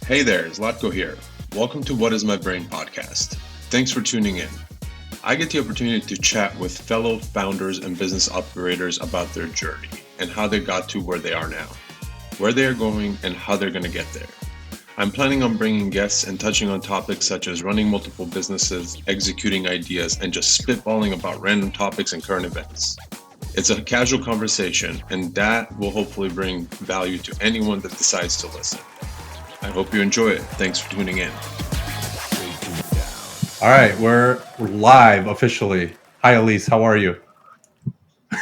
Hey there, Zlatko here. Welcome to What is My Brain podcast. Thanks for tuning in. I get the opportunity to chat with fellow founders and business operators about their journey and how they got to where they are now, where they are going, and how they're going to get there. I'm planning on bringing guests and touching on topics such as running multiple businesses, executing ideas, and just spitballing about random topics and current events. It's a casual conversation, and that will hopefully bring value to anyone that decides to listen. I hope you enjoy it. Thanks for tuning in. All right, we're live officially. Hi, Elise. How are you?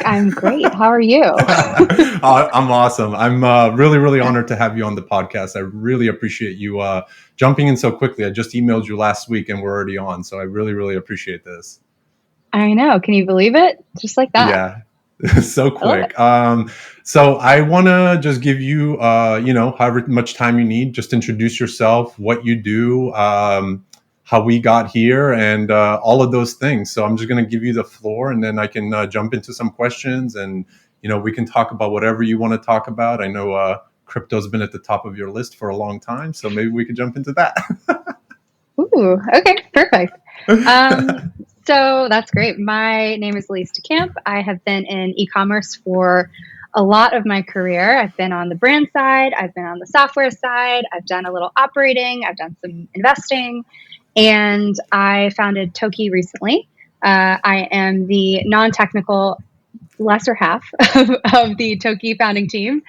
I'm great. How are you? I'm awesome. I'm really honored to have you on the podcast. I really appreciate you jumping in so quickly. I just emailed you last week and we're already on. So I really appreciate this. I know. Can you believe it? Just like that. Yeah. So quick. So I want to just give you, however much time you need, just introduce yourself, what you do, how we got here, and all of those things. So I'm just going to give you the floor, and then I can jump into some questions, and we can talk about whatever you want to talk about. I know crypto's been at the top of your list for a long time, so maybe we could jump into that. Ooh, okay, perfect. So that's great. My name is Elise Decamp. I have been in e-commerce for a lot of my career. I've been on the brand side. I've been on the software side. I've done a little operating. I've done some investing. And I founded Toki recently. I am the non-technical lesser half of the Toki founding team.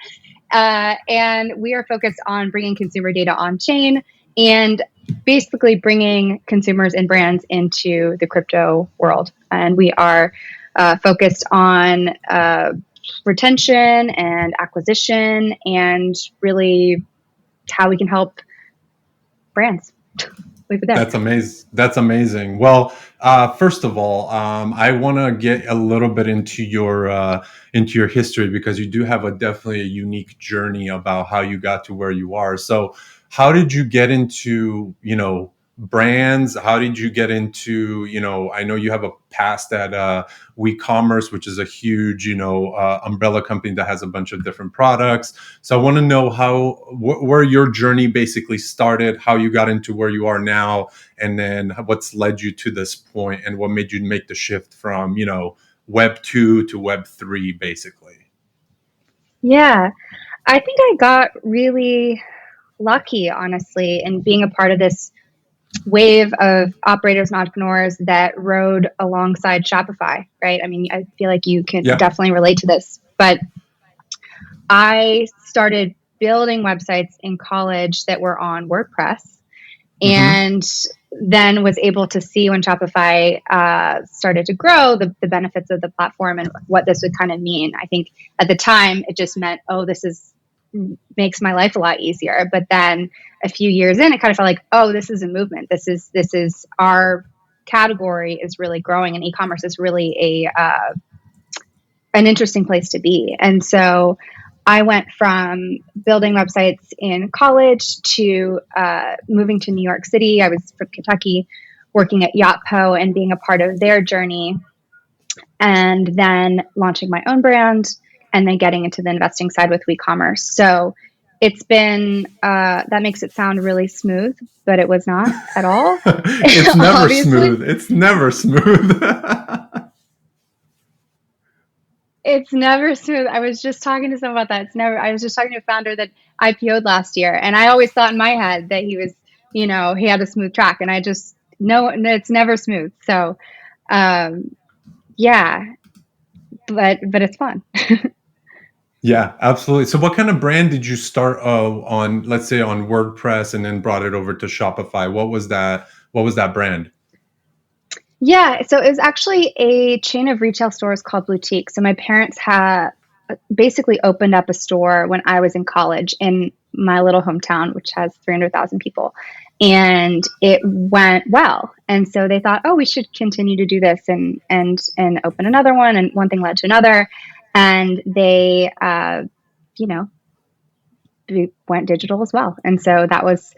And we are focused on bringing consumer data on chain and basically bringing consumers and brands into the crypto world. And we are focused on retention and acquisition and really how we can help brands. Leave it there. That's amazing. Well, first of all, I want to get a little bit into your history, because you do have definitely a unique journey about how you got to where you are. So how did you get into, brands? How did you get into, I know you have a past at eCommerce, which is a huge, umbrella company that has a bunch of different products. So I want to know where your journey basically started, how you got into where you are now, and then what's led you to this point, and what made you make the shift from, Web 2 to Web 3, basically. Yeah, I think I got really lucky, honestly, in being a part of this wave of operators and entrepreneurs that rode alongside Shopify, right? I mean, I feel like you can definitely relate to this, but I started building websites in college that were on WordPress, and then was able to see when Shopify started to grow the benefits of the platform and what this would kind of mean. I think at the time it just meant, makes my life a lot easier. But then a few years in, it kind of felt like, this is a movement. This is our category is really growing, and e-commerce is really an interesting place to be. And so I went from building websites in college to moving to New York City. I was from Kentucky, working at Yotpo and being a part of their journey, and then launching my own brand, and then getting into the investing side with eCommerce. So it's been, that makes it sound really smooth, but it was not at all. It's never smooth. It's never smooth. It's never smooth. I was just talking to someone about that. I was just talking to a founder that IPO'd last year, and I always thought in my head that he was, he had a smooth track, and I just know it's never smooth. So, yeah, but it's fun. Yeah, absolutely. So what kind of brand did you start on, let's say on WordPress, and then brought it over to Shopify? What was that brand? Yeah, so it was actually a chain of retail stores called Boutique. So my parents had basically opened up a store when I was in college in my little hometown, which has 300,000 people. And it went well. And so they thought, we should continue to do this and open another one. And one thing led to another. And they, went digital as well. And so that was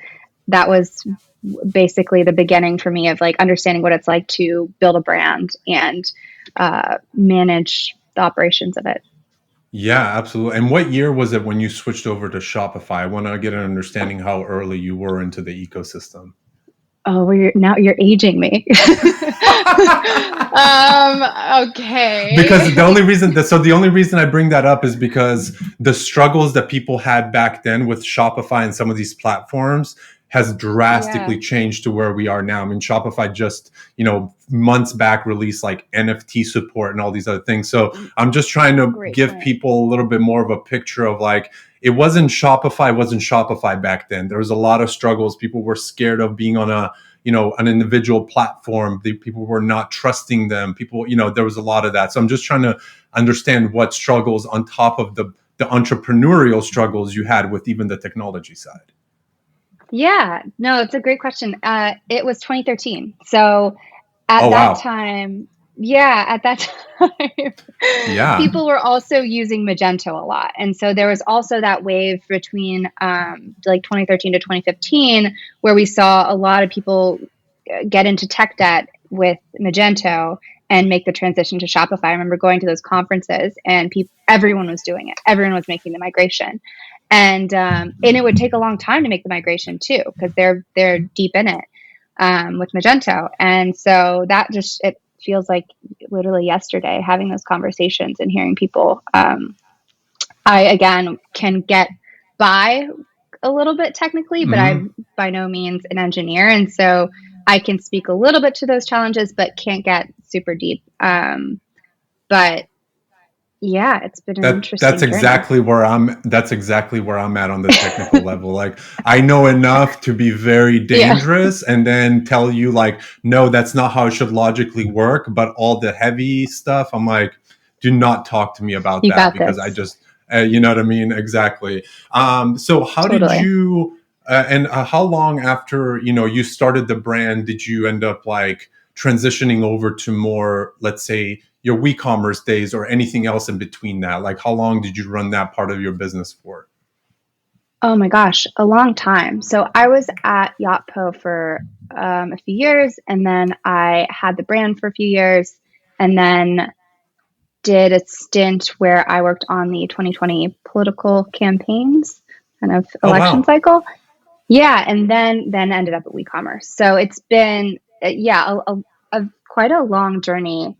basically the beginning for me of like understanding what it's like to build a brand and manage the operations of it. Yeah, absolutely. And what year was it when you switched over to Shopify? I want to get an understanding how early you were into the ecosystem. Oh, now you're aging me. Okay. Because the only reason I bring that up is because the struggles that people had back then with Shopify and some of these platforms has Yeah, drastically changed to where we are now. I mean, Shopify just, months back released like NFT support and all these other things. So I'm just trying to great give point. people a little bit more of a picture of like, it wasn't Shopify back then. There was a lot of struggles. People were scared of being on an individual platform. People were not trusting them. People, there was a lot of that. So I'm just trying to understand what struggles on top of the entrepreneurial struggles you had with even the technology side. Yeah, no, it's a great question. It was 2013. So at Oh that wow. time, yeah, at that time, Yeah. people were also using Magento a lot. And so there was also that wave between like 2013 to 2015 where we saw a lot of people get into tech debt with Magento and make the transition to Shopify. I remember going to those conferences and everyone was doing it. Everyone was making the migration. And it would take a long time to make the migration too, because they're deep in it with Magento. And so that just it feels like literally yesterday having those conversations and hearing people. I again can get by a little bit technically, but Hmm. I'm by no means an engineer, and so I can speak a little bit to those challenges, but can't get super deep. But yeah, it's been an That's interesting journey. exactly where I'm at on the technical level. Like I know enough to be very Yeah, dangerous and then tell you like, no, that's not how it should logically work. But all the heavy stuff, I'm like, do not talk to me about you that got because I this. just, you know what I mean? Exactly. So how did Totally. you, and how long after, you started the brand, did you end up like transitioning over to more, let's say, your WeCommerce days or anything else in between that? Like, how long did you run that part of your business for? Oh my gosh, a long time. So I was at Yotpo for a few years, and then I had the brand for a few years, and then did a stint where I worked on the 2020 political campaigns kind of Oh, election wow. cycle. Yeah, and then ended up at WeCommerce. So it's been yeah quite a long journey.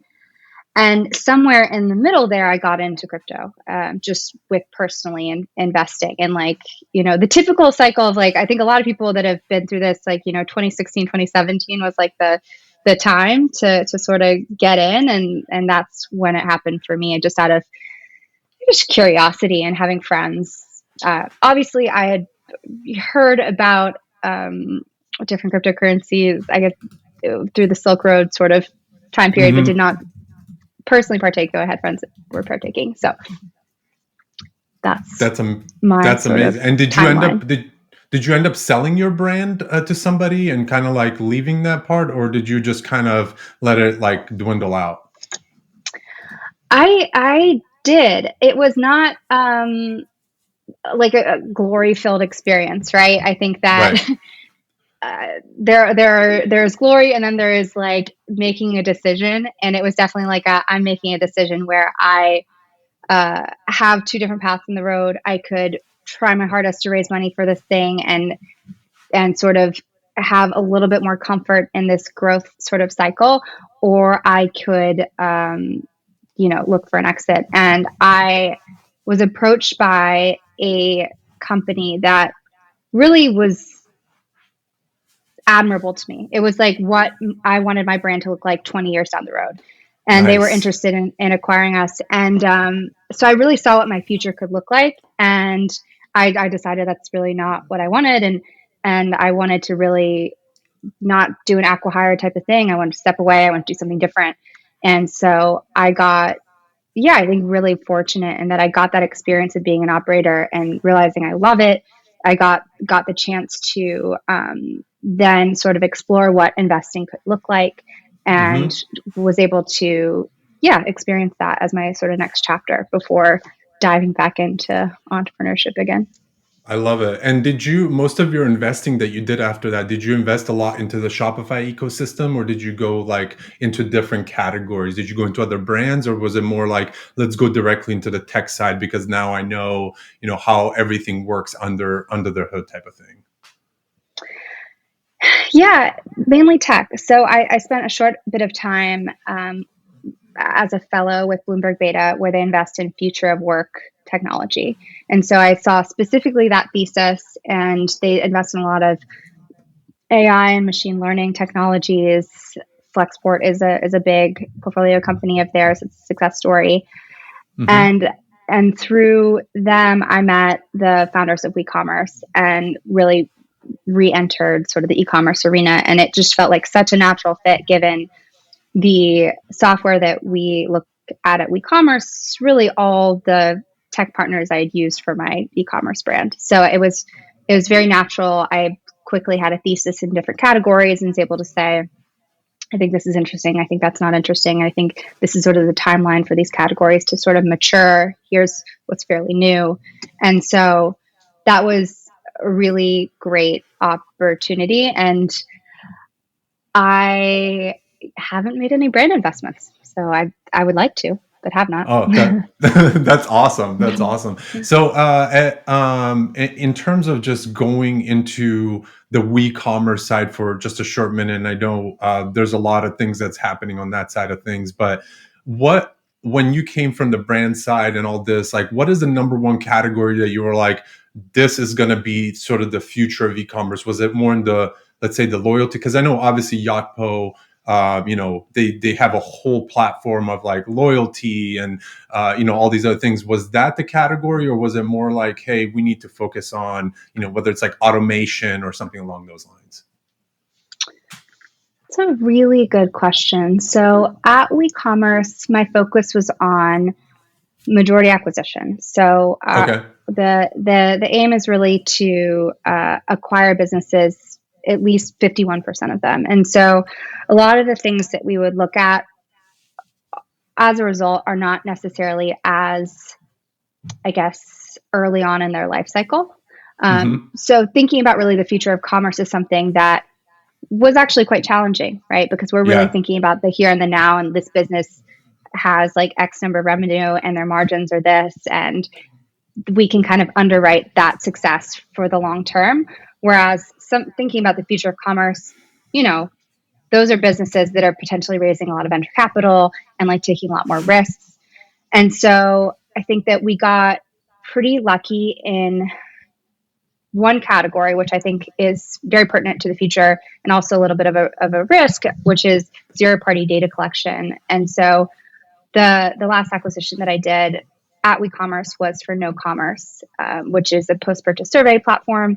And somewhere in the middle there, I got into crypto, just with personally investing and like, the typical cycle of like, I think a lot of people that have been through this, like, 2016, 2017 was like the time to sort of get in. And that's when it happened for me. And just out of just curiosity and having friends. Obviously I had heard about, different cryptocurrencies, I guess, through the Silk Road sort of time period, but did Hmm. not personally partake, though I had friends that were partaking. So that's That's my that's sort of amazing. And timeline. did you end up selling your brand to somebody and kind of like leaving that part, or did you just kind of let it like dwindle out? I did. It was not like a glory filled experience, right? I think that Right. there's glory, and then there is like making a decision, and it was definitely like I'm making a decision where I have two different paths in the road. I could try my hardest to raise money for this thing and sort of have a little bit more comfort in this growth sort of cycle, or I could, look for an exit. And I was approached by a company that really was admirable to me. It was like what I wanted my brand to look like 20 years down the road. And they were Nice. interested in acquiring us. And so I really saw what my future could look like. And I decided that's really not what I wanted. And I wanted to really not do an acqui-hire type of thing. I wanted to step away. I want to do something different. And so I got, yeah, I think really fortunate in that I got that experience of being an operator and realizing I love it. I got the chance to then sort of explore what investing could look like, and Hmm. was able to, yeah, experience that as my sort of next chapter before diving back into entrepreneurship again. I love it. And did you, most of your investing that you did after that, did you invest a lot into the Shopify ecosystem, or did you go like into different categories? Did you go into other brands, or was it more like, let's go directly into the tech side because now I know, how everything works under the hood type of thing? Yeah, mainly tech. So I spent a short bit of time as a fellow with Bloomberg Beta, where they invest in future of work technology. And so I saw specifically that thesis, and they invest in a lot of AI and machine learning technologies. Flexport is a big portfolio company of theirs. It's a success story. Hmm. And and through them, I met the founders of WeCommerce and really re-entered sort of the e-commerce arena. And it just felt like such a natural fit given the software that we look at WeCommerce, really all the tech partners I had used for my e-commerce brand. So it was very natural. I quickly had a thesis in different categories and was able to say, I think this is interesting. I think that's not interesting. I think this is sort of the timeline for these categories to sort of mature. Here's what's fairly new. And so that was a really great opportunity. And I haven't made any brand investments. So I would like to, but have not. Oh, that that's awesome. That's awesome. So, in terms of just going into the WeCommerce side for just a short minute, and I know there's a lot of things that's happening on that side of things, but what when you came from the brand side and all this, like, what is the number one category that you were like, this is going to be sort of the future of e-commerce? Was it more in the, let's say, the loyalty? Because I know obviously Yotpo, they have a whole platform of like loyalty and all these other things. Was that the category, or was it more like, hey, we need to focus on whether it's like automation or something along those lines? It's a really good question. So at WeCommerce, my focus was on majority acquisition. So Okay. the aim is really to acquire businesses, at least 51% of them. And so a lot of the things that we would look at as a result are not necessarily as, I guess, early on in their life cycle. Hmm. So thinking about really the future of commerce is something that was actually quite challenging, right? Because we're really Yeah. thinking about the here and the now, and this business has like X number of revenue and their margins are this, and we can kind of underwrite that success for the long term. Whereas thinking about the future of commerce, you know, those are businesses that are potentially raising a lot of venture capital and like taking a lot more risks. And so I think that we got pretty lucky in one category, which I think is very pertinent to the future and also a little bit of a risk, which is zero party data collection. And so the last acquisition that I did at WeCommerce was for No Commerce, which is a post purchase survey platform,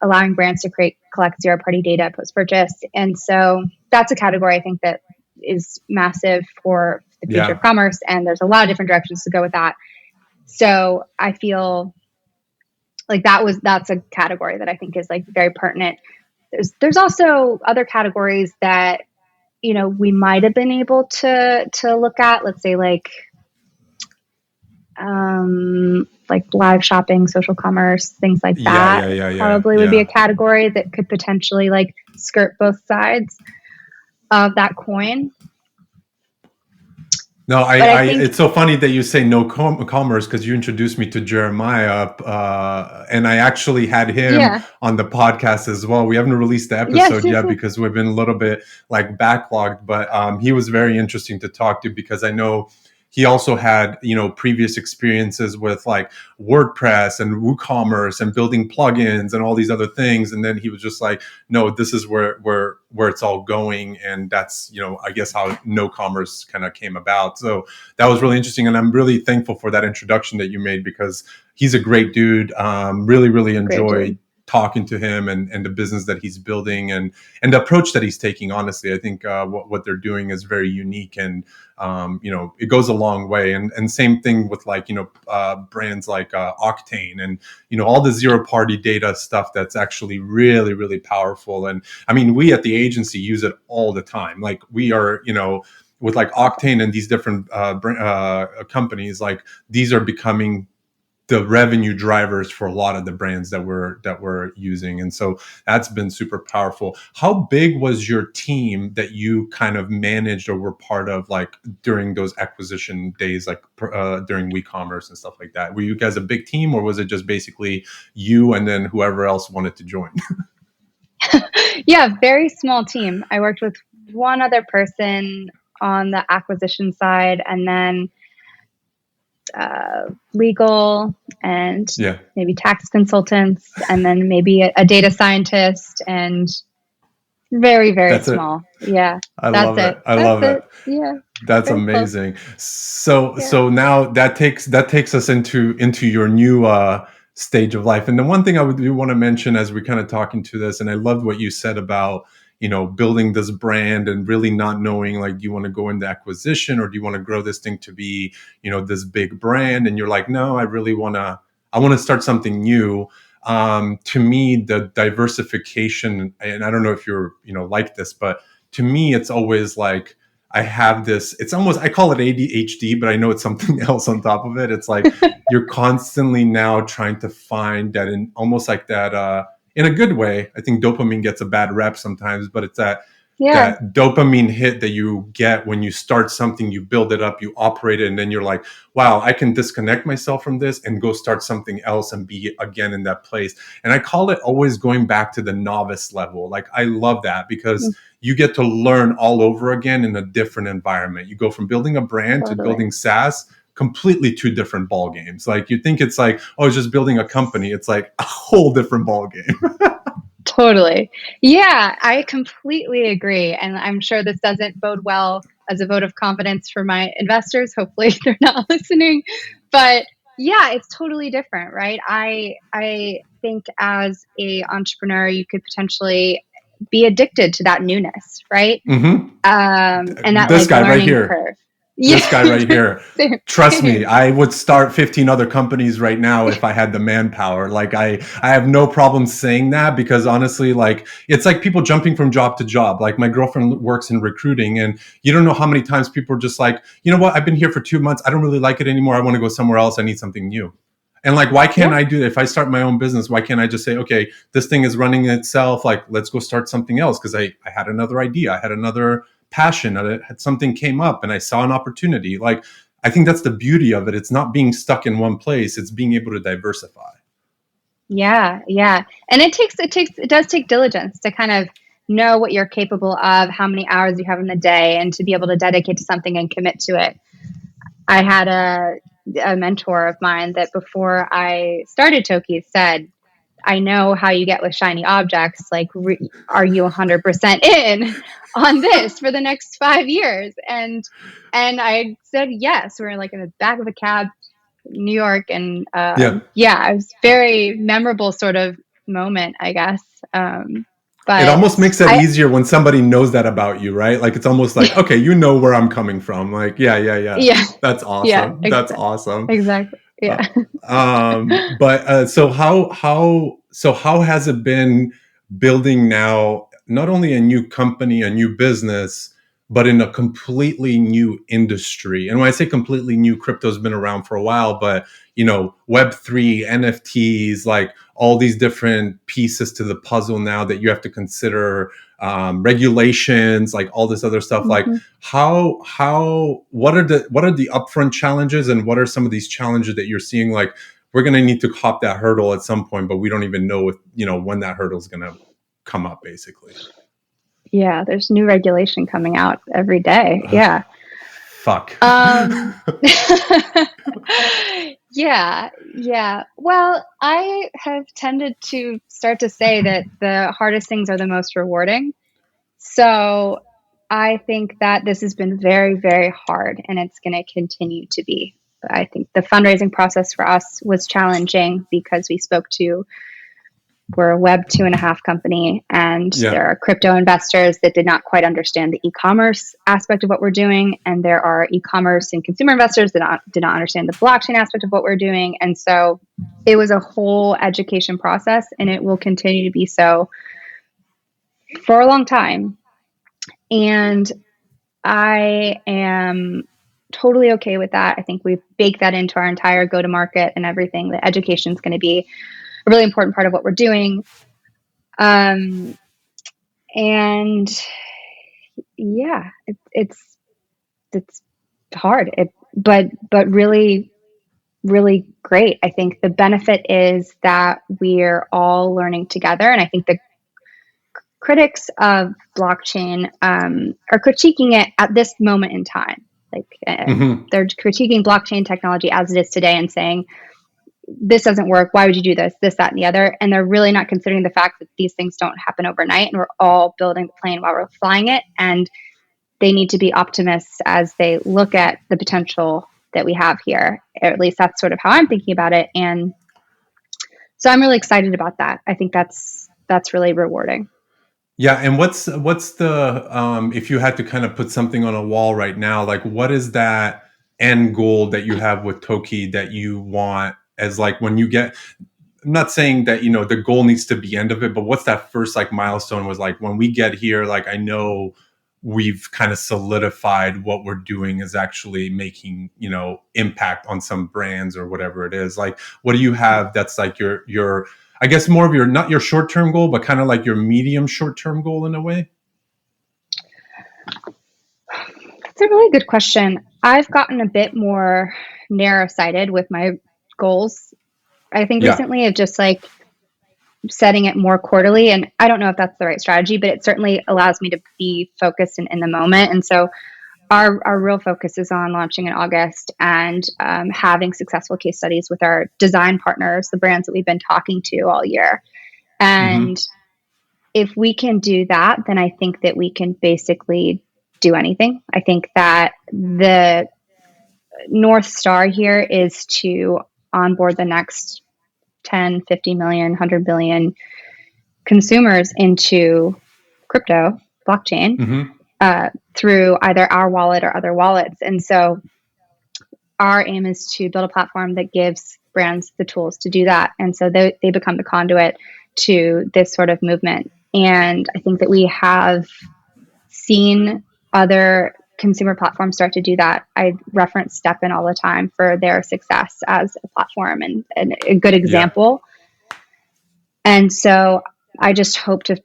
allowing brands to collect zero party data post purchase. And so that's a category I think that is massive for the future of Yeah. commerce. And there's a lot of different directions to go with that. So I feel like that's a category that I think is like very pertinent. There's also other categories that we might have been able to look at. Let's say like live shopping, social commerce, things like Yeah. that. Yeah. Yeah. Yeah. Probably would be a Yeah. category that could potentially like skirt both sides of that coin. No, But I think, it's so funny that you say no commerce, because you introduced me to Jeremiah, and I actually had him yeah, on the podcast as well. We haven't released the yes, episode yes, yet yes. because we've been a little bit like backlogged, but he was very interesting to talk to because I know he also had previous experiences with like WordPress and WooCommerce and building plugins and all these other things, and then he was just like, no, this is where it's all going, and that's I guess how no commerce kind of came about. So that was really interesting, and I'm really thankful for that introduction that you made because he's a great dude. Really Great dude. enjoyed talking to him and the business that he's building and the approach that he's taking. Honestly, I think what they're doing is very unique, and it goes a long way. And same thing with like brands like Octane and all the zero party data stuff that's actually really powerful. And I mean, we at the agency use it all the time. Like we are, with like Octane and these different companies, like these are becoming the revenue drivers for a lot of the brands that we're using. And so that's been super powerful. How big was your team that you kind of managed or were part of, like during those acquisition days, like during WeCommerce and stuff like that? Were you guys a big team, or was it just basically you and then whoever else wanted to join? Yeah, very small team. I worked with one other person on the acquisition side, and then legal and Yeah, maybe tax consultants, and then maybe a data scientist, and very, very that's it. small. Yeah, I that's love it. it. I That's love it. it. Yeah, That's very close. amazing. So Yeah. so now that takes us into your new stage of life. And the one thing I would do want to mention as we're kind of talking to this, and I loved what you said about, building this brand and really not knowing, like, do you want to go into acquisition or do you want to grow this thing to be, this big brand? And you're like, no, I want to start something new. To me, the diversification, and I don't know if you're, like this, but to me, it's always like, I have this, it's almost, I call it ADHD, but I know it's something else on top of it. It's like you're constantly now trying to find that, in almost like that, in a good way. I think dopamine gets a bad rep sometimes, but it's Yeah, that dopamine hit that you get when you start something, you build it up, you operate it, and then you're like, wow, I can disconnect myself from this and go start something else and be again in that place. And I call it always going back to the novice level. Like, I love that because you get to learn all over again in a different environment. You go from building a brand to totally. building SaaS, completely two different ball games. Like, you think it's like, oh, it's just building a company. It's like a whole different ball game. Totally. Yeah, I completely agree. And I'm sure this doesn't bode well as a vote of confidence for my investors. Hopefully they're not listening. But yeah, it's totally different, right? I think as a entrepreneur, you could potentially be addicted to that newness, right? Mm-hmm. And that This like guy right learning here. curve. This Yeah, guy right here. same, Trust me, same. I would start 15 other companies right now if I had the manpower. Like, I have no problem saying that, because honestly, like, it's like people jumping from job to job. Like, my girlfriend works in recruiting, and you don't know how many times people are just like, you know what, I've been here for 2 months. I don't really like it anymore. I want to go somewhere else. I need something new. And like, why can't Yeah, I do that? If I start my own business, why can't I just say, okay, this thing is running itself. Like, let's go start something else. Cause I had another idea. I had another passion. I had something came up and I saw an opportunity. Like, I think that's the beauty of it. It's not being stuck in one place. It's being able to diversify. yeah, yeah. And it does take diligence to kind of know what you're capable of, how many hours you have in the day, and to be able to dedicate to something and commit to it. I had a mentor of mine that before I started Toki said, I know how you get with shiny objects. Like, are you 100% in on this for the next 5 years? And I said yes. We're like in the back of a cab, New York, and Yeah. yeah, it was very memorable sort of moment, I guess. It But almost makes that I, easier when somebody knows that about you, right? Like, it's almost like, okay, you know where I'm coming from. Like, yeah, yeah, yeah. yeah, That's yeah, awesome. That's awesome. exactly, Uh, yeah. but so how has it been building now not only a new company, a new business, but in a completely new industry? And when I say completely new, crypto's been around for a while, but Web3, NFTs, like all these different pieces to the puzzle now that you have to consider, regulations, like all this other stuff. Like, Mm-hmm. what are the upfront challenges, and what are some of these challenges that you're seeing? Like, we're going to need to hop that hurdle at some point, but we don't even know if when that hurdle is going to come up, basically. Yeah, there's new regulation coming out every day. Yeah. Fuck. Um, yeah, yeah. Well, I have tended to start to say that the hardest things are the most rewarding. So I think that this has been very, very hard, and it's going to continue to be. I think the fundraising process for us was challenging because we spoke to, we're a Web 2.5 company, and Yeah. there are crypto investors that did not quite understand the e-commerce aspect of what we're doing, and there are e-commerce and consumer investors that did not understand the blockchain aspect of what we're doing. And so it was a whole education process, and it will continue to be so for a long time. And I am totally okay with that. I think we've baked that into our entire go to market and everything. The education is going to be a really important part of what we're doing. Um, and yeah, it's hard, but really, really great. I think the benefit is that we're all learning together. And I think the critics of blockchain are critiquing it at this moment in time. Like Hmm. they're critiquing blockchain technology as it is today and saying, this doesn't work. Why would you do this, that, and the other? And they're really not considering the fact that these things don't happen overnight and we're all building the plane while we're flying it. And they need to be optimists as they look at the potential that we have here. Or at least that's sort of how I'm thinking about it. And so I'm really excited about that. I think that's really rewarding. Yeah, and what's the if you had to kind of put something on a wall right now, like what is that end goal that you have with Toki that you want as like when you get, I'm not saying that the goal needs to be end of it, but what's that first like milestone was like when we get here, like I know we've kind of solidified what we're doing is actually making impact on some brands or whatever it is. Like what do you have that's like your I guess more of your, not your short term goal, but kind of like your medium short term goal in a way? That's a really good question. I've gotten a bit more narrow sighted with my goals. I think Yeah. recently of just like setting it more quarterly. And I don't know if that's the right strategy, but it certainly allows me to be focused and in the moment. And so our real focus is on launching in August and having successful case studies with our design partners, the brands that we've been talking to all year. And Hmm. if we can do that, then I think that we can basically do anything. I think that the North Star here is to onboard the next 10, 50 million, 100 billion consumers into crypto, blockchain, Hmm. through either our wallet or other wallets. And so our aim is to build a platform that gives brands the tools to do that. And so they become the conduit to this sort of movement. And I think that we have seen other consumer platforms start to do that. I reference StepN all the time for their success as a platform and a good Yeah. example. And so I just hope to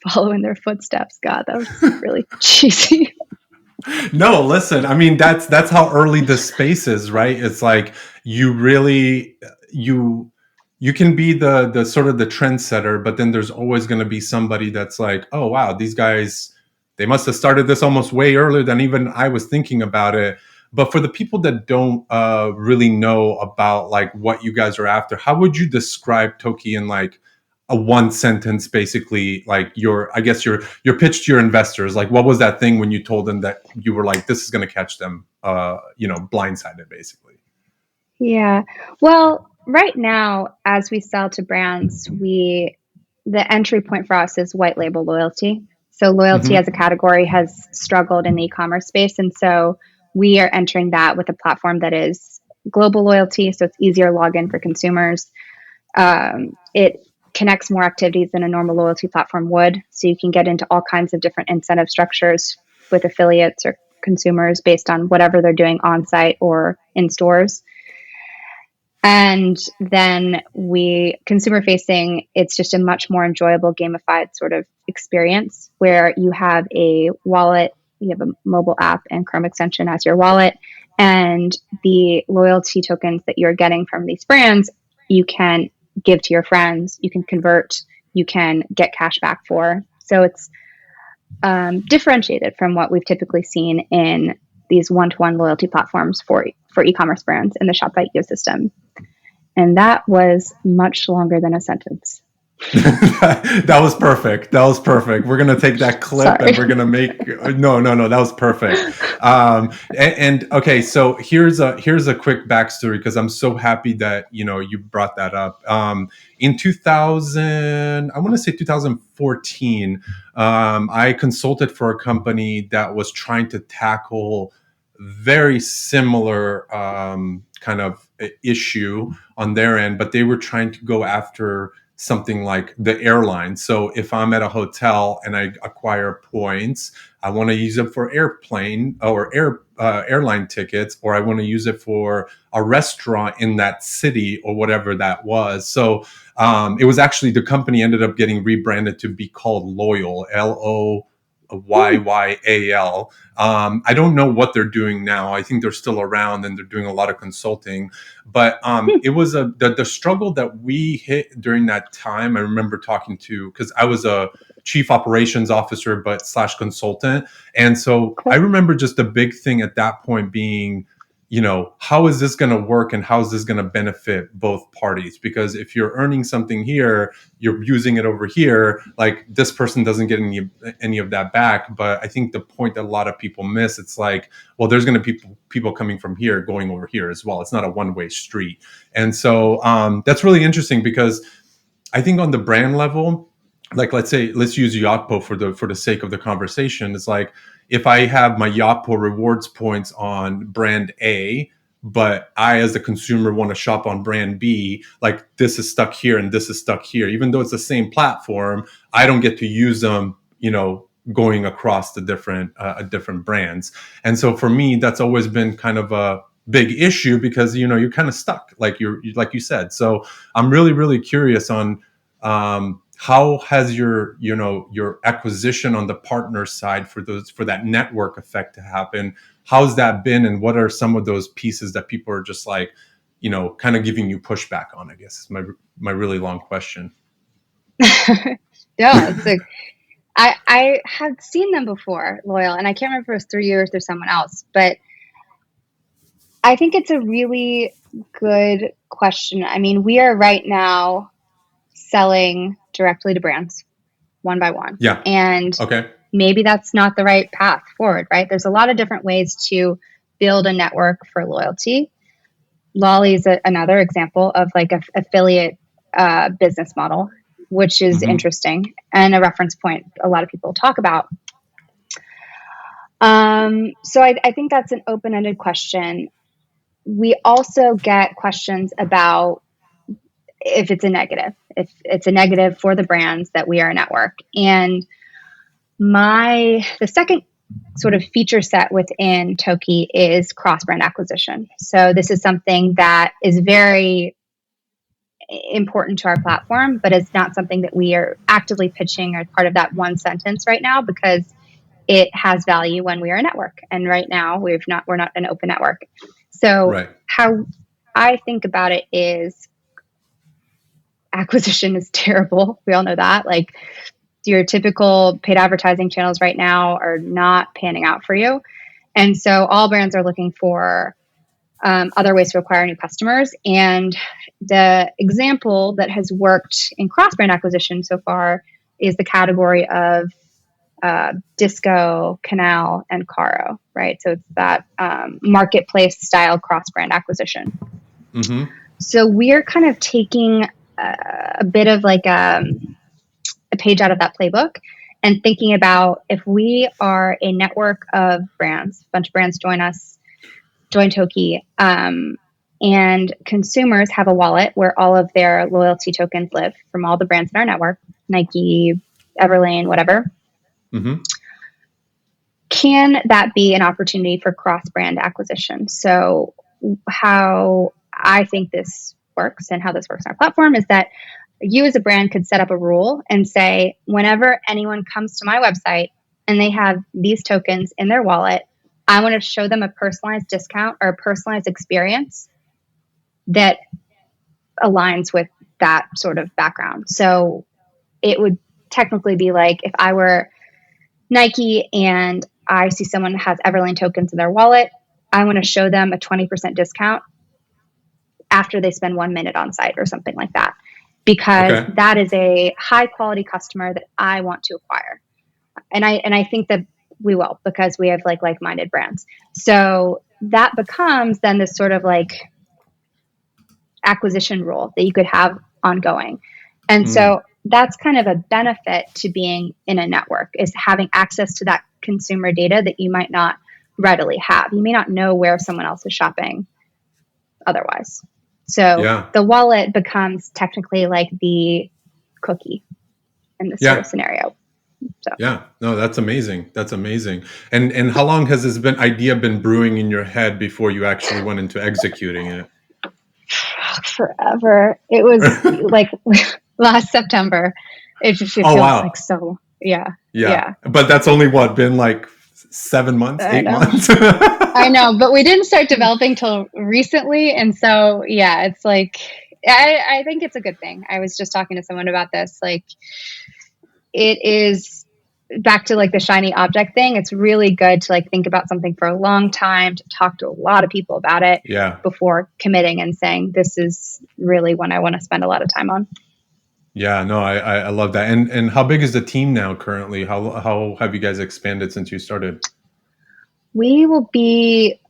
follow in their footsteps. God, that was really cheesy. No, listen, I mean that's how early the space is, right? It's like you really you you can be the sort of the trendsetter, but then there's always going to be somebody that's like, oh wow, these guys, they must have started this almost way earlier than even I was thinking about it. But for the people that don't really know about like what you guys are after, how would you describe Toki in like a one sentence, basically, like your, I guess your pitch to your investors? Like what was that thing when you told them that you were like, this is going to catch them blindsided, basically? Yeah. Well, right now, as we sell to brands, the entry point for us is white label loyalty. So loyalty as a Hmm. category has struggled in the e-commerce space. And so we are entering that with a platform that is global loyalty. So it's easier login for consumers. It connects more activities than a normal loyalty platform would. So you can get into all kinds of different incentive structures with affiliates or consumers based on whatever they're doing on site or in stores. And then consumer facing, it's just a much more enjoyable gamified sort of experience where you have a wallet, you have a mobile app and Chrome extension as your wallet. And the loyalty tokens that you're getting from these brands, you can give to your friends, you can convert, you can get cash back for. So it's differentiated from what we've typically seen in these one-to-one loyalty platforms for e-commerce brands in the Shopify ecosystem. And that was much longer than a sentence. That was perfect. That was perfect. We're gonna take that clip and Sorry. we're gonna make, no, no, no. That was perfect. And okay, so here's a quick backstory because I'm so happy that you brought that up. In 2000, I want to say 2014, I consulted for a company that was trying to tackle very similar kind of issue on their end, but they were trying to go after something like the airline. So if I'm at a hotel and I acquire points, I want to use it for airplane or airline tickets, or I want to use it for a restaurant in that city or whatever that was. So it was actually, the company ended up getting rebranded to be called Loyal, Loyyal. I don't know what they're doing now. I think they're still around and they're doing a lot of consulting. But it was the struggle that we hit during that time. I remember talking to, because I was a chief operations officer but slash consultant, and so I Cool. remember just the big thing at that point being, how is this going to work and how is this going to benefit both parties? Because if you're earning something here, you're using it over here, like this person doesn't get any of that back. But I think the point that a lot of people miss, it's like, well, there's going to be people coming from here going over here as well. It's not a one-way street. And so that's really interesting, because I think on the brand level, like let's use Yotpo for the sake of the conversation. It's like, if I have my Yotpo rewards points on brand A, but I as the consumer want to shop on brand B, like this is stuck here and this is stuck here, even though it's the same platform, I don't get to use them, going across the different brands. And so for me, that's always been kind of a big issue, because you're kind of stuck, like you said. So I'm really, really curious on how has your acquisition on the partner side for that network effect to happen? How's that been, and what are some of those pieces that people are just like, kind of giving you pushback on? I guess is my really long question. Yeah, I had seen them before, Loyal, and I can't remember if it was through you or through someone else, but I think it's a really good question. I mean, we are right now selling directly to brands one by one, Yeah. and Okay. maybe that's not the right path forward, right? There's a lot of different ways to build a network for loyalty. Lolly is another example of like a affiliate business model, which is Mm-hmm. interesting and a reference point a lot of people talk about. So I think that's an open-ended question. We also get questions about if it's a negative, if it's a negative for the brands that we are a network. And the second sort of feature set within Toki is cross-brand acquisition. So this is something that is very important to our platform, but it's not something that we are actively pitching as part of that one sentence right now, because it has value when we are a network. And right now we're not an open network. So Right. how I think about it is acquisition is terrible. We all know that. Like, your typical paid advertising channels right now are not panning out for you. And so all brands are looking for other ways to acquire new customers. And the example that has worked in cross brand acquisition so far is the category of Disco, Canal, and Caro, right? So it's that marketplace style cross brand acquisition. Mm-hmm. So we're kind of taking a bit of like a page out of that playbook and thinking about, if we are a network of brands, a bunch of brands join Toki, and consumers have a wallet where all of their loyalty tokens live from all the brands in our network, Nike, Everlane, whatever. Mm-hmm. Can that be an opportunity for cross-brand acquisition? So how I think this works and how this works on our platform is that you as a brand could set up a rule and say, whenever anyone comes to my website and they have these tokens in their wallet, I want to show them a personalized discount or a personalized experience that aligns with that sort of background. So it would technically be like, if I were Nike and I see someone that has Everlane tokens in their wallet, I want to show them a 20% discount after they spend 1 minute on site or something like that, because Okay. that is a high quality customer that I want to acquire. And I think that we will, because we have like-minded brands. So that becomes then this sort of like acquisition rule that you could have ongoing. And Mm. so that's kind of a benefit to being in a network, is having access to that consumer data that you might not readily have. You may not know where someone else is shopping otherwise. So Yeah. the wallet becomes technically like the cookie in this sort of Yeah. scenario. So Yeah. No, that's amazing. That's amazing. And how long has this idea been brewing in your head before you actually went into executing it? forever. It was like last September. It Oh feels like wow. so. Yeah, Yeah. yeah. But that's only what, been like 7 months, I eight know. months? I know, but we didn't start developing till recently, and so yeah, it's like I think it's a good thing. I was just talking to someone about this. Like, it is back to like the shiny object thing. It's really good to like think about something for a long time, to talk to a lot of people about it Yeah. before committing and saying this is really one I want to spend a lot of time on. Yeah, no, I love that. And how big is the team now currently? How have you guys expanded since you started? We will be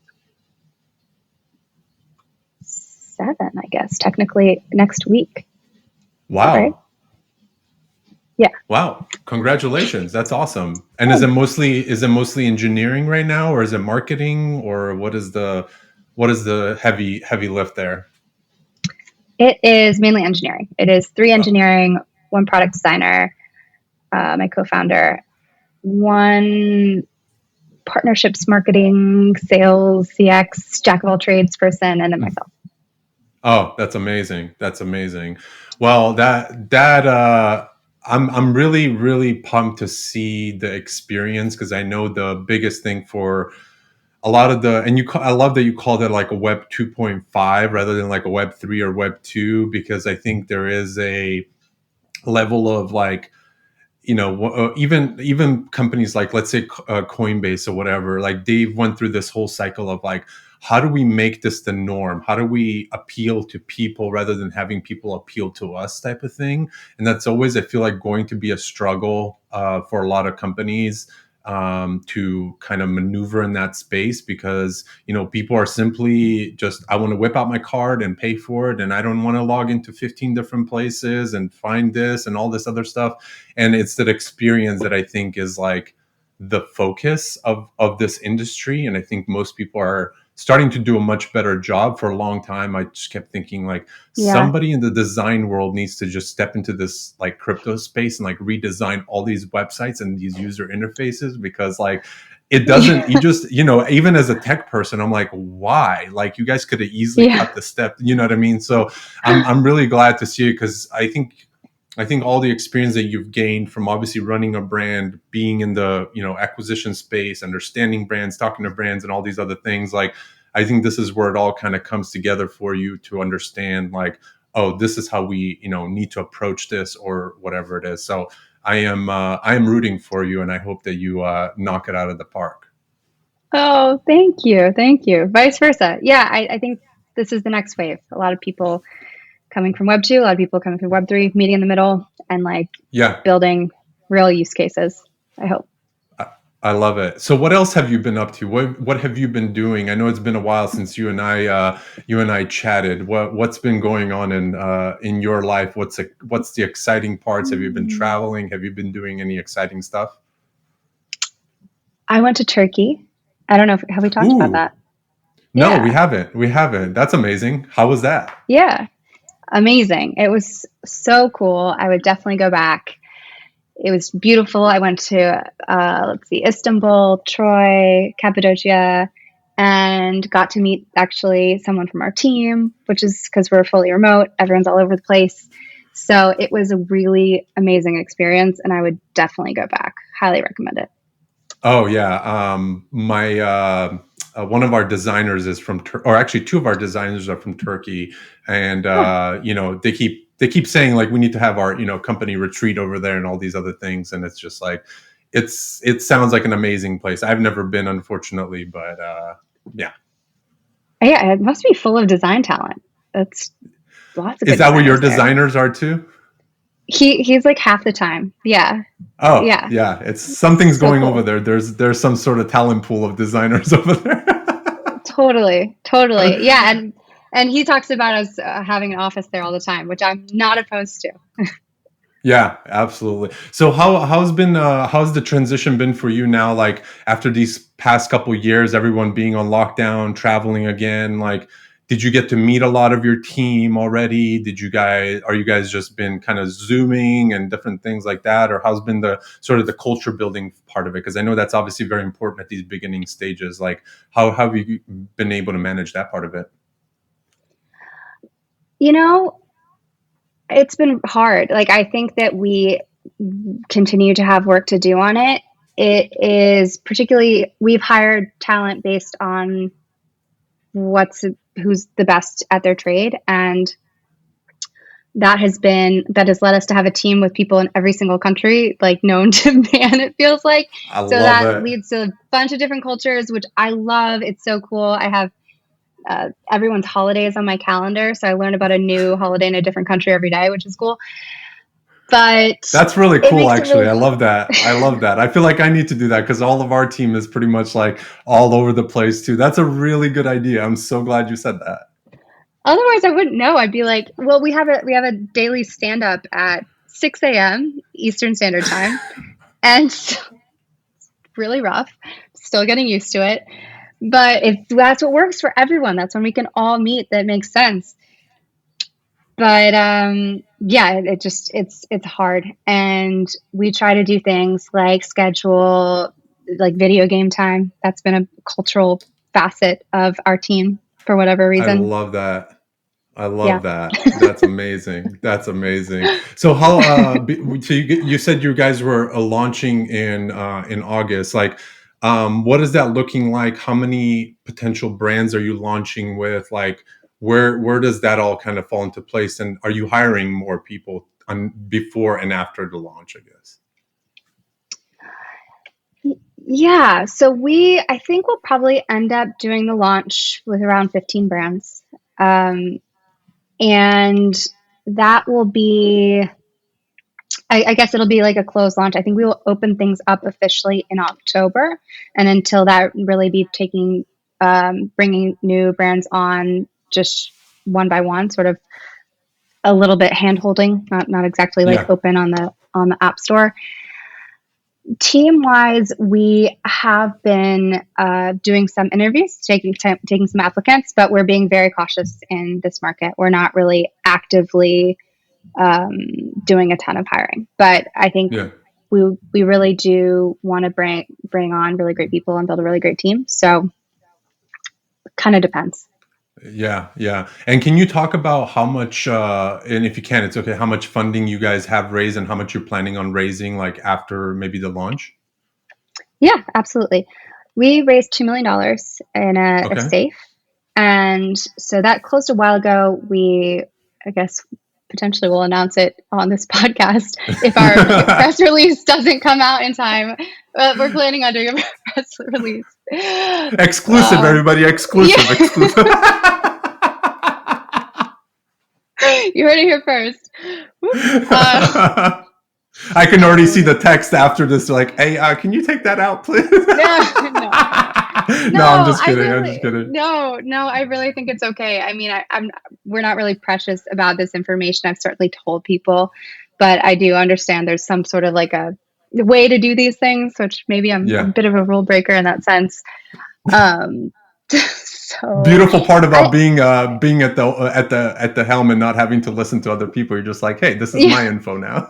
7, I guess, technically next week. Is that right? Wow. Yeah. Wow. Congratulations. That's awesome. And Thanks. is it mostly engineering right now, or is it marketing, or what is the heavy lift there? It is mainly engineering. It is 3 Oh, engineering, 1 product designer, my co-founder, 1 partnerships, marketing, sales, CX, jack of all trades person, and then myself. oh, that's amazing. That's amazing. Well, I'm really really pumped to see the experience, because I know the biggest thing for a lot of the, I love that you called it like a web 2.5 rather than like a web 3 or web 2, because I think there is a level of like, even companies like, let's say, Coinbase or whatever, like they've went through this whole cycle of like, how do we make this the norm, how do we appeal to people rather than having people appeal to us, type of thing. And that's always, I feel like, going to be a struggle for a lot of companies, to kind of maneuver in that space, because people are simply just, I want to whip out my card and pay for it, and I don't want to log into 15 different places and find this and all this other stuff. And it's that experience that I think is like the focus of this industry. And I think most people are starting to do a much better job. For a long time, I just kept thinking like, Yeah. somebody in the design world needs to just step into this like crypto space and like redesign all these websites and these user interfaces, because like, it doesn't, you just, even as a tech person, I'm like, why? Like, you guys could have easily Yeah. cut the step, you know what I mean? So I'm really glad to see it, because I think all the experience that you've gained from obviously running a brand, being in the acquisition space, understanding brands, talking to brands, and all these other things, like, I think this is where it all kind of comes together for you to understand, like, oh, this is how we need to approach this, or whatever it is. So I am rooting for you, and I hope that you knock it out of the park. Oh, thank you. Thank you. Vice versa. Yeah, I think this is the next wave. A lot of people coming from Web 2, a lot of people coming from Web 3, meeting in the middle and like Yeah. building real use cases, I hope. I I love it. So, what else have you been up to? What have you been doing? I know it's been a while since you and I chatted. What's been going on in your life? What's the exciting parts? Have you been traveling? Have you been doing any exciting stuff? I went to Turkey. I don't know if have we talked about Ooh, that? no, we Yeah. haven't. We haven't. That's amazing. How was that? Yeah. Amazing. It was so cool. I would definitely go back. It was beautiful. I went to let's see, Istanbul, Troy, Cappadocia, and got to meet actually someone from our team, which is because we're fully remote. Everyone's all over the place. So it was a really amazing experience, and I would definitely go back. Highly recommend it. Oh yeah, my one of our designers is from or actually two of our designers are from Turkey, and Oh, they keep saying like, we need to have our company retreat over there and all these other things, and it's just like, it sounds like an amazing place. I've never been, unfortunately, but yeah. yeah, it must be full of design talent. That's lots of Is good that where your designers there. designers are too? He's like half the time. Yeah, Oh yeah, yeah, it's something's so going over cool. there. There's some sort of talent pool of designers over there. Totally, totally. Yeah, and he talks about us having an office there all the time, which I'm not opposed to. Yeah, absolutely. So how's the transition been for you now? Like, after these past couple years, everyone being on lockdown, traveling again. Like, did you get to meet a lot of your team already? Are you guys just been kind of Zooming and different things like that? Or how's been the sort of the culture building part of it? Because I know that's obviously very important at these beginning stages. Like, how have you been able to manage that part of it? You know, it's been hard. Like, I think that we continue to have work to do on it. It is particularly, we've hired talent based on who's the best at their trade. And that has led us to have a team with people in every single country, like known to man, it feels like. I So love that it. leads to a bunch of different cultures, which I love. It's so cool. I have everyone's holidays on my calendar. So I learn about a new holiday in a different country every day, which is cool. But That's really it cool, makes it actually. really I love that. I love that. I feel like I need to do that because all of our team is pretty much like all over the place too. That's a really good idea. I'm so glad you said that. otherwise I wouldn't know. I'd be like, well, we have a daily stand up at 6 a.m. Eastern Standard Time. And so, really rough. Still getting used to it. But that's what works for everyone. That's when we can all meet. That makes sense. But yeah, it's hard, and we try to do things like schedule like video game time. That's been a cultural facet of our team for whatever I reason. love that. I Yeah. love that. That's amazing. That's amazing. So so you said you guys were launching in August. Like, what is that looking like? How many potential brands are you launching with? Like, where does that all kind of fall into place? And are you hiring more people on before and after the launch? I guess. Yeah, so I think we'll probably end up doing the launch with around 15 brands. Um, and that will be, I guess it'll be like a closed launch. I think we will open things up officially in October. And until that, really be bringing new brands on just one by one, sort of a little bit hand holding, not exactly like Yeah. open on the app store. Team wise, we have been doing some interviews, taking some applicants, but we're being very cautious in this market. We're not really actively um, doing a ton of hiring, but I think Yeah. we really do want to bring on really great people and build a really great team. So, kind of depends. Yeah, yeah. And can you talk about how much, and if you can, it's okay, how much funding you guys have raised and how much you're planning on raising, like after maybe the launch? Yeah, absolutely. We raised $2 million in a Okay. safe, and so that closed a while ago. I guess, potentially will announce it on this podcast if our press release doesn't come out in time. We're planning on doing a press release. Exclusive, everybody, Yeah, exclusive, exclusive. you heard it here first. I can already see So the text after this, like, hey, can you take that out, please? no, no, No, I'm no. just kidding. I'm just kidding. No. I really think it's okay. I mean, I'm. We're not really precious about this information. I've certainly told people, but I do understand there's some sort of like a way to do these things, which maybe I'm a Yeah. bit of a rule breaker in that sense. Um, so Beautiful part I, about being at the helm and not having to listen to other people. You're just like, hey, this is yeah, my info now.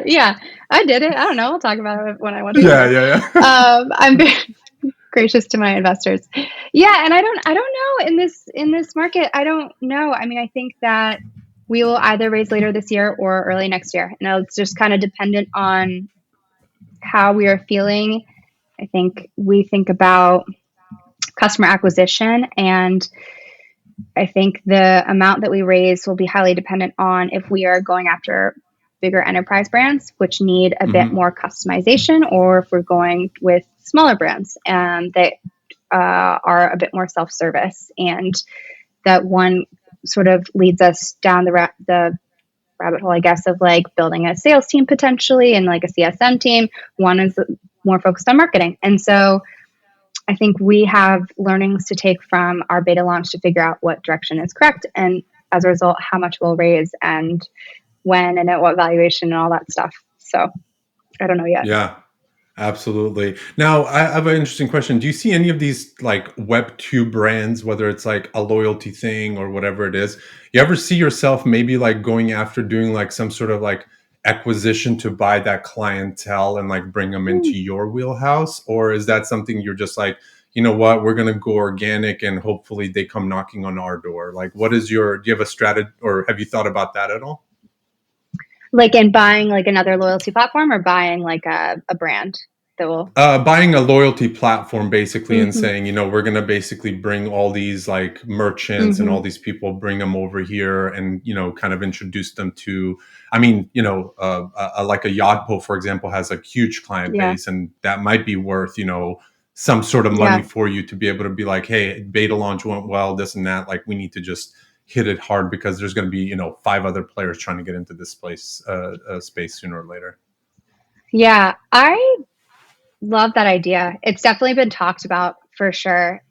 yeah, I did it. I don't know. We'll talk about it when I want to talk Yeah, about it. yeah, yeah. I'm very gracious to my investors. Yeah, and I don't know in this market. I don't know. I mean, I think that we will either raise later this year or early next year. And it's just kind of dependent on how we are feeling. I think we think about customer acquisition, and I think the amount that we raise will be highly dependent on if we are going after bigger enterprise brands, which need a bit Hmm. more customization, or if we're going with smaller brands that are a bit more self-service. And that one sort of leads us down the rabbit hole, I guess, of like building a sales team potentially and like a CSM team. One is more focused on marketing. And so I think we have learnings to take from our beta launch to figure out what direction is correct. And as a result, how much we'll raise and when and at what valuation and all that stuff. So I don't know yet. Yeah. Absolutely. Now, I have an interesting question. Do you see any of these like Web2 brands, whether it's like a loyalty thing or whatever it is? You ever see yourself maybe like going after doing like some sort of like acquisition to buy that clientele and like bring them into your wheelhouse? Or is that something you're just like, you know what, we're going to go organic and hopefully they come knocking on our door? Like, what is your, do you have a strategy or have you thought about that at all? Like in buying like another loyalty platform or buying like a brand that will. Buying a loyalty platform basically and Mm-hmm, saying, you know, we're going to basically bring all these like merchants and mm-hmm, all these people, bring them over here and, you know, kind of introduce them to, I mean, you know, like a Yotpo, for example, has a huge client yeah, base and that might be worth, you know, some sort of money yeah. for you to be able to be like, hey, beta launch went well, this and that. Like we need to just hit it hard because there's going to be, you know, five other players trying to get into this space sooner or later. Yeah, I love that idea. It's definitely been talked about for sure.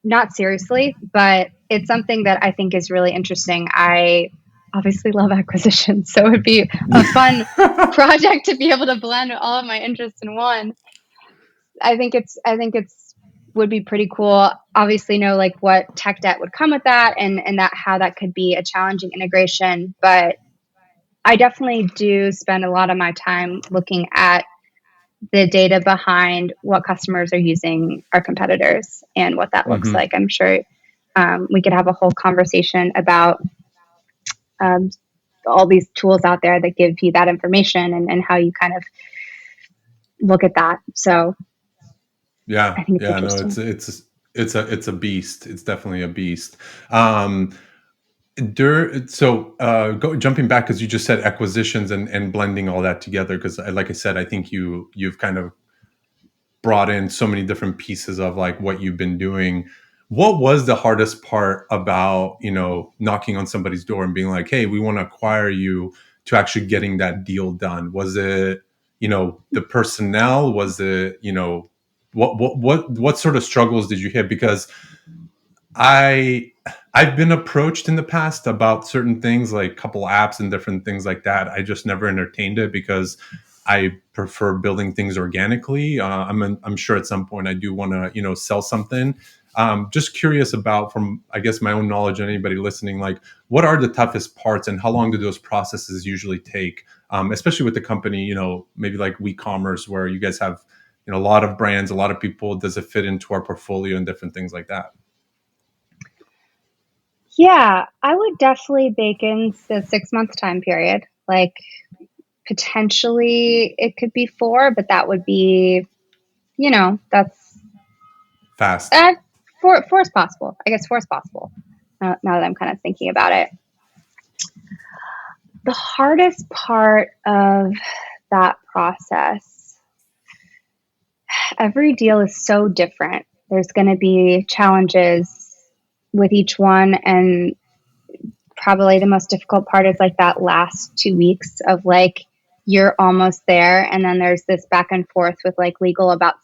Not seriously, but it's something that I think is really interesting. I obviously love acquisitions, so it'd be a fun project to be able to blend all of my interests in one. I think it's would be pretty cool. Obviously, know like what tech debt would come with that, and that how that could be a challenging integration. But I definitely do spend a lot of my time looking at the data behind what customers are using our competitors and what that looks Hmm. like. I'm sure we could have a whole conversation about um, all these tools out there that give you that information and how you kind of look at that. So Yeah, I think it's yeah, no, interesting. it's a beast. It's definitely a beast. Um, jumping back because you just said acquisitions and blending all that together. Because like I said, I think you've kind of brought in so many different pieces of like what you've been doing. What was the hardest part about, you know, knocking on somebody's door and being like, hey, we want to acquire you, to actually getting that deal done? Was it, you know, the personnel? Was it, you know, what sort of struggles did you hit? Because I I've been approached in the past about certain things like couple apps and different things like that. I just never entertained it because I prefer building things organically. I'm sure at some point I do want to, you know, sell something. Just curious about, from I guess my own knowledge and anybody listening, like what are the toughest parts and how long do those processes usually take? Especially with the company, you know, maybe like WeCommerce, where you guys have, you know, a lot of brands, a lot of people. Does it fit into our portfolio and different things like that? Yeah, I would definitely bake in the 6 month time period. Like potentially it could be four, but that would be, that's Fast. uh, four is possible. I guess four is possible. Now that I'm kind of thinking about it, the hardest part of that process, every deal is so different. There's going to be challenges with each one, and probably the most difficult part is like that last 2 weeks of like you're almost there, and then there's this back and forth with like legal about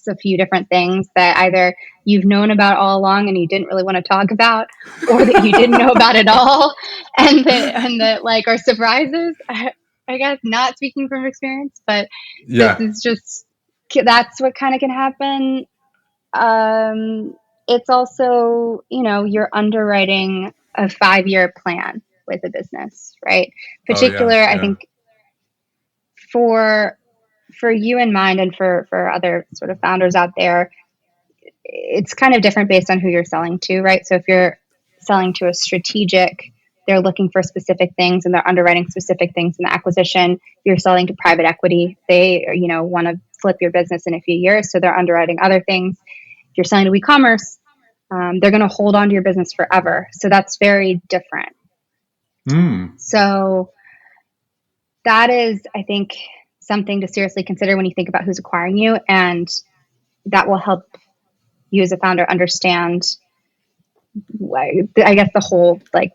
a few different things that either you've known about all along and you didn't really want to talk about, or that you didn't know about at all, and that like are surprises. I guess, not speaking from experience, but this Yeah. is just, that's what kind of can happen. um, it's also, you're underwriting a 5 year plan with a business, right? Oh yeah. Particular, I Yeah. think for you in mind, and for other sort of founders out there, it's kind of different based on who you're selling to, right? So if you're selling to a strategic, they're looking for specific things and they're underwriting specific things in the acquisition. You're selling to private equity, they want to flip your business in a few years, so they're underwriting other things. If you're selling to e-commerce, they're going to hold on to your business forever. So that's very different. Mm. So that is, I think, something to seriously consider when you think about who's acquiring you. And that will help you as a founder understand, I guess, the whole like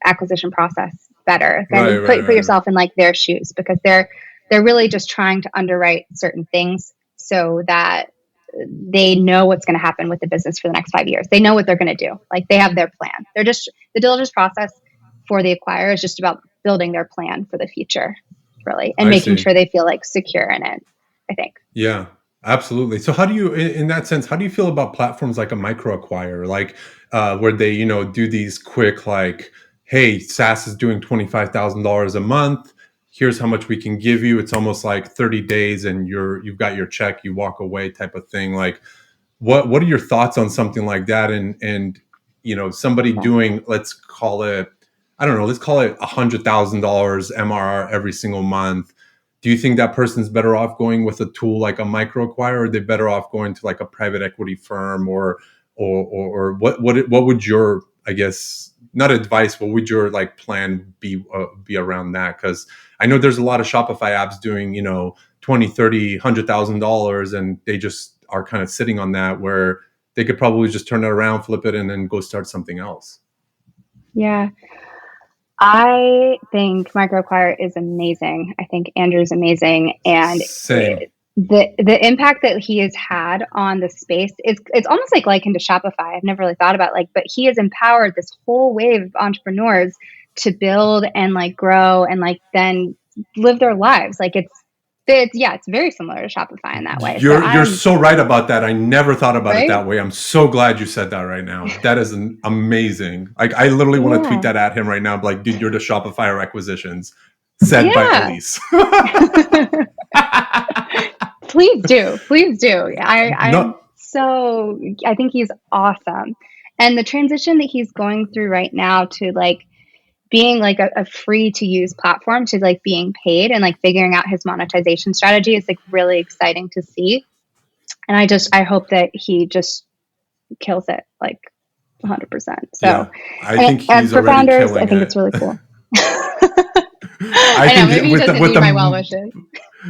acquisition process better. Right. Then Right. put Right. yourself in like their shoes, because they're really just trying to underwrite certain things so that they know what's going to happen with the business for the next 5 years. They know what they're going to do. Like they have their plan. They're just, the diligence process for the acquirer is just about building their plan for the future, really, and I making see. sure they feel like secure in it. I think. Yeah, absolutely. So how do you, in that sense, how do you feel about platforms like a micro acquire, like where they, do these quick, like, hey, SaaS is doing $25,000 a month. Here's how much we can give you. It's almost like 30 days and you've got your check, you walk away type of thing. Like, what are your thoughts on something like that? And somebody Yeah. doing, let's call it, I don't know, let's call it $100,000 MRR every single month. Do you think that person's better off going with a tool like a micro acquire, or are they better off going to like a private equity firm, or what would your, I guess, not advice, what would your like plan be around that? Because I know there's a lot of Shopify apps doing 20, 30, $100,000, and they just are kind of sitting on that, where they could probably just turn it around, flip it, and then go start something else. Yeah. I think microacquire is amazing. I think Andrew's amazing, and Same. the impact that he has had on the space, it's almost like likened to Shopify. I've never really thought about but he has empowered this whole wave of entrepreneurs to build and like grow and like then live their lives. Like it's very similar to Shopify in that way. So You're I'm so right about that. I never thought about it right. that way. I'm so glad you said that right now. That is amazing. Like, I literally want to tweet Yeah. that at him right now. Like, dude, you're the Shopify acquisitions, said by Yeah. Elise. Please do. Please do. I'm No, so, I think he's awesome. And the transition that he's going through right now to like being like a free to use platform to like being paid and like figuring out his monetization strategy is like really exciting to see. And I hope that he just kills it like 100%. So, yeah, I think and he's for already founders, I killing think it's it. really cool. I I know, think maybe he with the doesn't with need my well the wishes.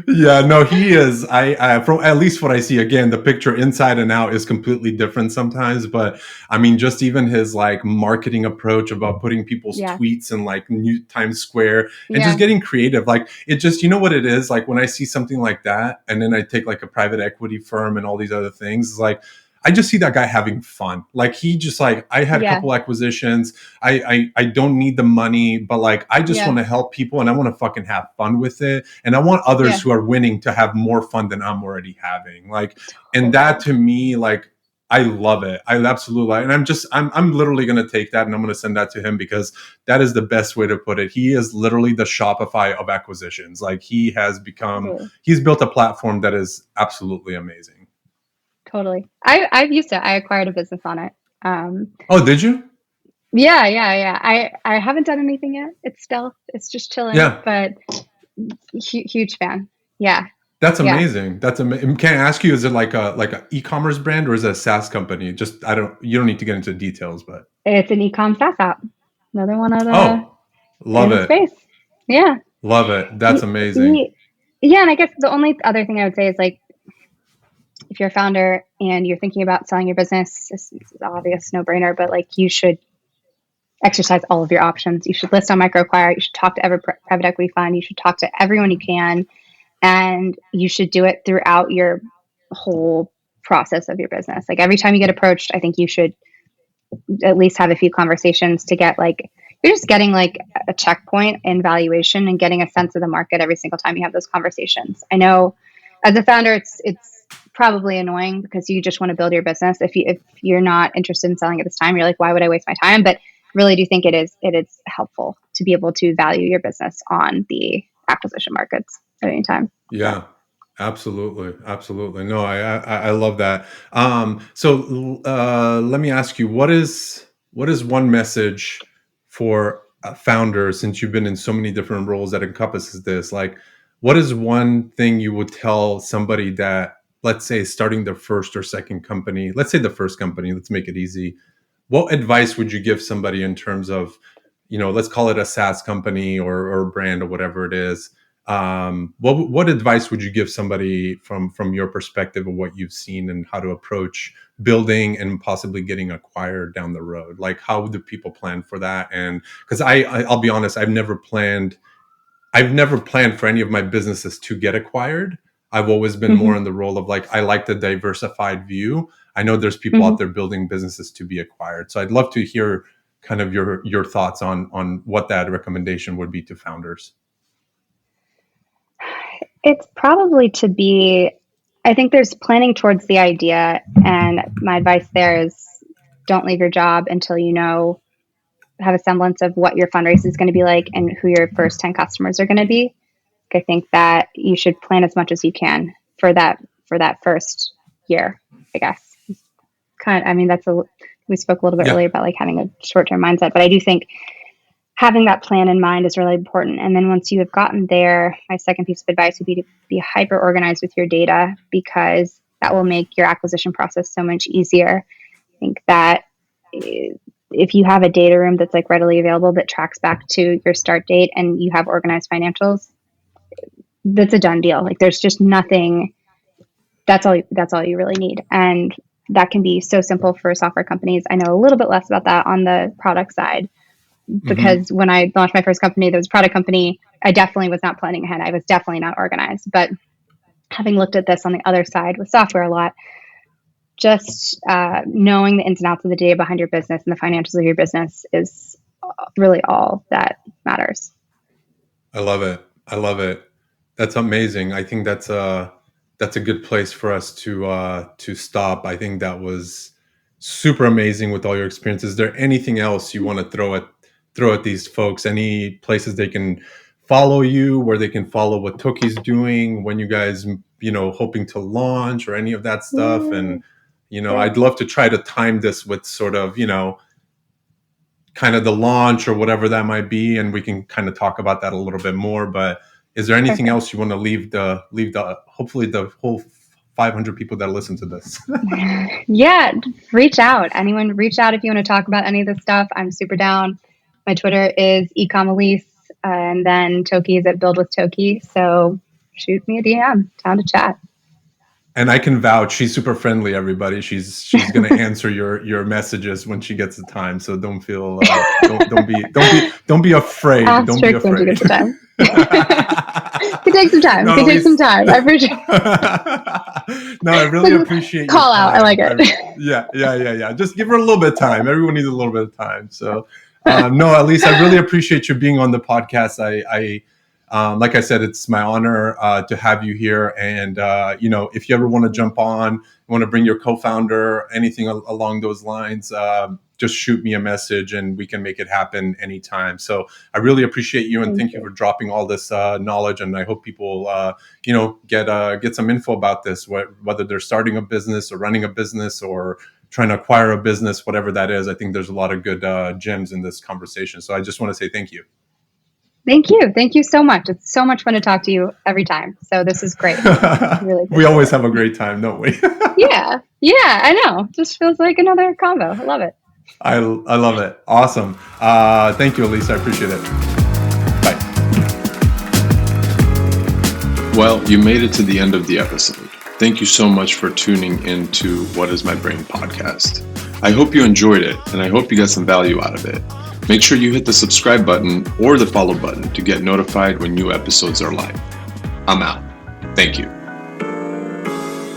yeah, no, he is. I from at least what I see, again, the picture inside and out is completely different sometimes. But I mean, just even his like marketing approach about putting people's Yeah. tweets in like New Times Square and just Yeah. getting creative. Like, it just, you know what it is? Like, when I see something like that, and then I take like a private equity firm and all these other things, it's like I just see that guy having fun. Like, he just, like, I had a Yeah. couple acquisitions. I don't need the money, but like, I just Yeah. want to help people and I want to fucking have fun with it. And I want others Yeah. who are winning to have more fun than I'm already having. Like, and that Totally. to me, like, I love it. I absolutely like it. And I'm literally gonna take that and I'm gonna send that to him, because that is the best way to put it. He is literally the Shopify of acquisitions. Like, Totally. he's built a platform that is absolutely amazing. Totally. I've used it. I acquired a business on it. Um, Oh, did you? yeah, yeah, yeah. I haven't done anything yet. It's stealth. It's just chilling, Yeah. but huge fan. Yeah, That's yeah. amazing. That's amazing. Can I ask you, is it like a e-commerce brand, or is it a SaaS company? Just, you don't need to get into details, but It's an ecom SaaS app. Another one of the oh, love in the it. space. Yeah. Love it. That's He, amazing. he, yeah, and I guess the only other thing I would say is like if you're a founder and you're thinking about selling your business, this is an obvious no brainer, but like you should exercise all of your options. You should list on microacquire. You should talk to every private equity fund. You should talk to everyone you can, and you should do it throughout your whole process of your business. Like every time you get approached, I think you should at least have a few conversations to get like you're just getting like a checkpoint in valuation and getting a sense of the market every single time you have those conversations. I know as a founder, it's probably annoying because you just want to build your business. If you're not interested in selling at this time, you're like, why would I waste my time? But really do think it is helpful to be able to value your business on the acquisition markets at any time. So Yeah, absolutely, absolutely. No, I love that. So let me ask you, what is one message for a founder, since you've been in so many different roles that encompasses this? Like, what is one thing you would tell somebody that, let's say, is starting their first or second company? Let's say the first company. Let's make it easy. What advice would you give somebody in terms of, let's call it a SaaS company, or brand, or whatever it is? What advice would you give somebody from your perspective of what you've seen and how to approach building and possibly getting acquired down the road? Like, how do people plan for that? And because I'll be honest, I've never planned for any of my businesses to get acquired. I've always been more mm-hmm, in the role of, like, I like the diversified view. I know there's people mm-hmm. out there building businesses to be acquired. So I'd love to hear kind of your thoughts on what that recommendation would be to founders. It's probably to be, I think there's planning towards the idea. And my advice there is don't leave your job until you know, have a semblance of what your fundraising is going to be like and who your first 10 customers are going to be. I think that you should plan as much as you can for that first year, I guess. I mean, we spoke a little bit Yeah. earlier about like having a short-term mindset, but I do think having that plan in mind is really important. And then once you have gotten there, my second piece of advice would be to be hyper organized with your data, because that will make your acquisition process so much easier. I think that if you have a data room that's like readily available that tracks back to your start date and you have organized financials, that's a done deal. Like there's just nothing, that's all you really need. And that can be so simple for software companies. I know a little bit less about that on the product side, Hmm. because when I launched my first company, that was a product company, I definitely was not planning ahead. I was definitely not organized. But having looked at this on the other side with software a lot, just knowing the ins and outs of the data behind your business and the financials of your business is really all that matters. I love it. I love it. That's amazing. I think that's a good place for us to stop. I think that was super amazing with all your experiences. Is there anything else you want to throw at these folks? Any places they can follow you, where they can follow what Toki's doing, when you guys, hoping to launch or any of that stuff? And, Sure. I'd love to try to time this with sort of, kind of the launch or whatever that might be, and we can kind of talk about that a little bit more. But is there anything Perfect. else you want to leave the hopefully the whole 500 people that listen to this? Yeah, reach out. Anyone, reach out if you want to talk about any of this stuff. I'm super down. My Twitter is Elise, and then Toki is at Build with Toki. So shoot me a DM. Down to chat. And I can vouch, she's super friendly. Everybody, she's going to answer your messages when she gets the time. So don't feel don't be afraid. Don't be Asterisk when she afraid. gets the time. Can take some time. No, Can at take some least. time. I appreciate No, I really appreciate your call out. I like time. it. Yeah. Just give her a little bit of time. Everyone needs a little bit of time. So, no, at least I really appreciate you being on the podcast. Like I said, it's my honor to have you here. And if you ever want to jump on, want to bring your co-founder, anything along those lines, just shoot me a message and we can make it happen anytime. So I really appreciate you, and thank you for dropping all this knowledge. And I hope people, get some info about this, whether they're starting a business or running a business or trying to acquire a business, whatever that is. I think there's a lot of good gems in this conversation. So I just want to say thank you. Thank you. Thank you so much. It's so much fun to talk to you every time. So this is great. Really We appreciate always it. have a great time, don't we? Yeah. Yeah, I know. Just feels like another combo. I love it. I love it. Awesome. Thank you, Elise. I appreciate it. Bye. Well, you made it to the end of the episode. Thank you so much for tuning into What is My Brain podcast. I hope you enjoyed it, and I hope you got some value out of it. Make sure you hit the subscribe button or the follow button to get notified when new episodes are live. I'm out. Thank you.